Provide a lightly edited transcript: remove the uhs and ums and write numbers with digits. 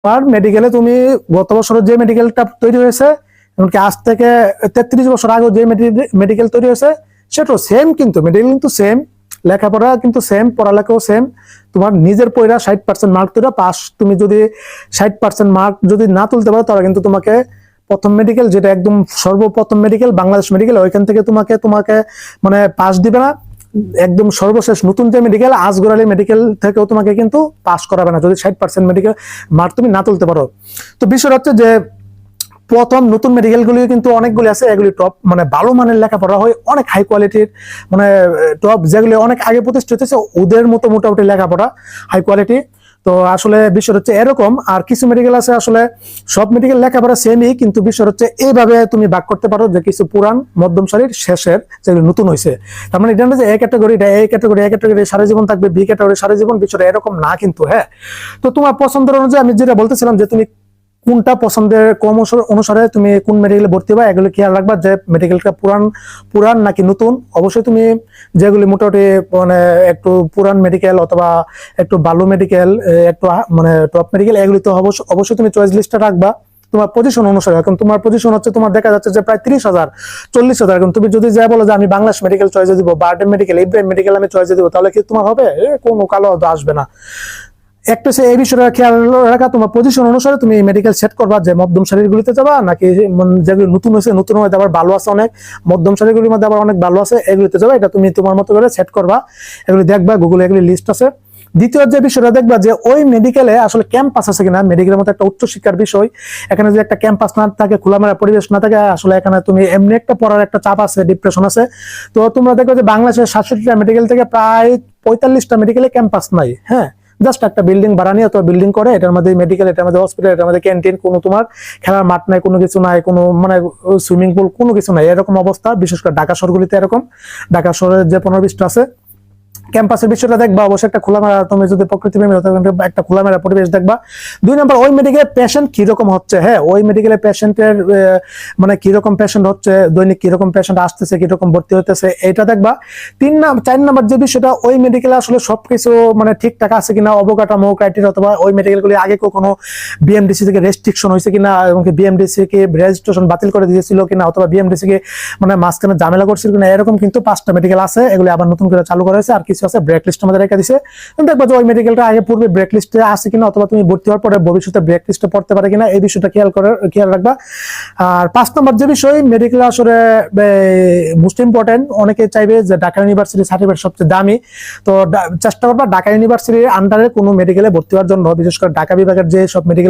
আর মেডিকেলে তুমি গত বছর যে মেডিকেলটা তৈরি হয়েছে, এমনকি আজ থেকে 33 বছর আগে যে মেডিকেল তৈরি হয়েছে সেটাও সেম, কিন্তু মেডিকেল কিন্তু সেম, লেখাপড়া কিন্তু সেম, পড়ালেখাও সেম। তোমার নিজের পড়া 60% মার্ক তুলে পাস, তুমি যদি 60% মার্ক যদি না তুলতে পারো তাহলে কিন্তু তোমাকে প্রথম মেডিকেল, যেটা একদম সর্বপ্রথম মেডিকেল বাংলাদেশ মেডিকেল, ওইখান থেকে তোমাকে তোমাকে মানে পাস দিবে না। একদম সর্বশেষ নতুন যে মেডিকেল আজগর আলী মেডিকেল থেকেও তোমাকে কিন্তু পাস করাবে না যদি 60% মেডিকেল মার্ক তুমি না তুলতে পারো। তো বিষয় হচ্ছে যে প্রথম নতুন মেডিকেল গুলি কিন্তু অনেকগুলি আছে, এগুলি টপ মানে ভালো মানের লেখাপড়া হয়, অনেক হাই কোয়ালিটির, মানে টপ যেগুলি অনেক আগে প্রতিষ্ঠিত হয়েছে ওদের মতো মোটামুটি লেখাপড়া হাই কোয়ালিটি। তো আসলে বিষয় হচ্ছে এরকম, আর কিছু মেডিকেল আছে আসলে সব মেডিকেল লেখাপড়া সেমই, কিন্তু বিষয় হচ্ছে এইভাবে তুমি ভাগ করতে পারো যে কিছু পুরান, মধ্যম সারির, শেষের যেগুলো নতুন হয়েছে। তার মানে এটা না যে এ ক্যাটাগরি, এটা এ ক্যাটাগরি, এ ক্যাটাগরি সারা জীবন থাকবে, বি ক্যাটাগরি সারা জীবন, বিষয়টা এরকম না কিন্তু। হ্যাঁ, তো তোমার পছন্দের অনুযায়ী আমি যেটা বলতেছিলাম যে তুমি কোনটা পছন্দের ক্রম অনুসারে তুমি কোন মেডিকেলে ভর্তি হবে এগুলো খেয়াল রাখবা, যে মেডিকেলটা পুরান পুরান নাকি নতুন। অবশ্যই তুমি যেগুলি মোটামুটি মানে একটু পুরান মেডিকেল অথবা একটু ভালো মেডিকেল, একটু মানে টপ মেডিকেল, এগুলি তো অবশ্যই তুমি চয়েস লিস্টে রাখবা তোমার পজিশন অনুসারে। এখন তোমার পজিশন হচ্ছে তোমার দেখা যাচ্ছে যে প্রায় 30,000 40,000, এখন তুমি যদি যাই বলো যে আমি বাংলাদেশ মেডিকেল চয়েসে দিব, বারডেম মেডিকেল, ইব্রাহিম মেডিকেল আমি চয়েসে দিব, তাহলে কি তোমার হবে? কোনো কালো আসবে না। একটা সে এই বিষয়টা খেয়াল রাখা, তোমার পজিশন অনুসারে তুমি মেডিকেল সেট করবা, যে মধ্যম সারিগুলিতে যাবা নাকি যেগুলো নতুন হয়েছে, নতুন হয়ে আবার ভালো আছে অনেক, মধ্যম সারিগুলির মধ্যে আবার অনেক ভালো আছে, এগুলিতে যাবা। এটা তুমি তোমার মতো করে সেট করবা, এগুলি দেখবা, গুগলে এগুলি লিস্ট আছে। দ্বিতীয় যে বিষয়টা দেখবা যে ওই মেডিকেলে আসলে ক্যাম্পাস আছে কিনা। মেডিকেলের মতো একটা উচ্চ শিক্ষার বিষয়, এখানে যদি একটা ক্যাম্পাস না থাকে, খোলামেলা পরিবেশ না থাকে, আসলে এখানে তুমি এমনি একটা পড়ার একটা চাপ আছে, ডিপ্রেশন আছে। তো তোমরা দেখবে যে বাংলাদেশের 67টা মেডিকেল থেকে প্রায় 45টা মেডিকেলে ক্যাম্পাস নাই। হ্যাঁ, জাস্ট একটা বিল্ডিং ভাড়া নিয়ে অথবা বিল্ডিং করে, এটার মধ্যে মেডিকেল, এটার মধ্যে হসপিটাল, এটার মধ্যে ক্যান্টিন, কোনো তোমার খেলার মাঠ নাই, কোনো কিছু নাই, কোনো মানে সুইমিং পুল, কোনো কিছু নাই, এরকম অবস্থা। বিশেষ করে ঢাকা শহরগুলিতে এরকম, ঢাকা শহরের যে 15-20টা আছে ক্যাম্পাসের বিষয়টা দেখবা, অবশ্যই একটা খোলামেলা, তুমি যদি প্রকৃতি প্রেমী একটা খোলামেলা পরিবেশ দেখবা। 2 নম্বর, ওই মেডিকেলের পেশেন্ট কিরকম হচ্ছে। হ্যাঁ, ওই মেডিকেলের পেশেন্টের মানে কিরকম পেশেন্ট হচ্ছে, দৈনিক কিরকম পেশেন্ট আসতেছে, কিরকম ভর্তি হইতেছে, এটা দেখবা। 4 নম্বর যে বিষয়টা, ওই মেডিকেলে আসলে সবকিছু মানে ঠিকঠাক আছে কিনা, অবকাঠামো, ক্রাইটেরিয়া, অথবা ওই মেডিকেলগুলি আগে কখনো বিএমডিসি থেকে রেস্ট্রিকশন হয়েছে কিনা, এবং বিএমডিসি কে রেজিস্ট্রেশন বাতিল করে দিয়েছিল কিনা, অথবা বিএমডিসি কে মানে মাঝখানে ঝামেলা করছিল কিনা, এরকম কিন্তু 5টা মেডিকেল আছে, এগুলি আবার নতুন করে চালু করা হয়েছে। আর কিছু আছে ব্রেক লিস্টের মধ্যে রেখে দিছে, তুমি দেখবা যে ওই মেডিকেলটা আগে পূর্বে ব্রেক লিস্টে আছে কিনা, অথবা তুমি ভর্তি হওয়ার পরে ভবিষ্যতে ব্রেক লিস্টে পড়তে পারে কিনা, এই বিষয়টা খেয়াল রাখবা। আর 5 নম্বর যে বিষয়, মেডিকেল আসলে মোস্ট ইম্পর্টেন্ট, অনেকে চাইবে যে ঢাকা ইউনিভার্সিটি সার্টিফিকেট সবচেয়ে দামি, তো চেষ্টা করবা ঢাকা ইউনিভার্সিটির আন্ডারে কোনো মেডিকেলে ভর্তি হওয়ার জন্য। বিশেষ করে ঢাকা বিভাগের যে সব মেডিকেল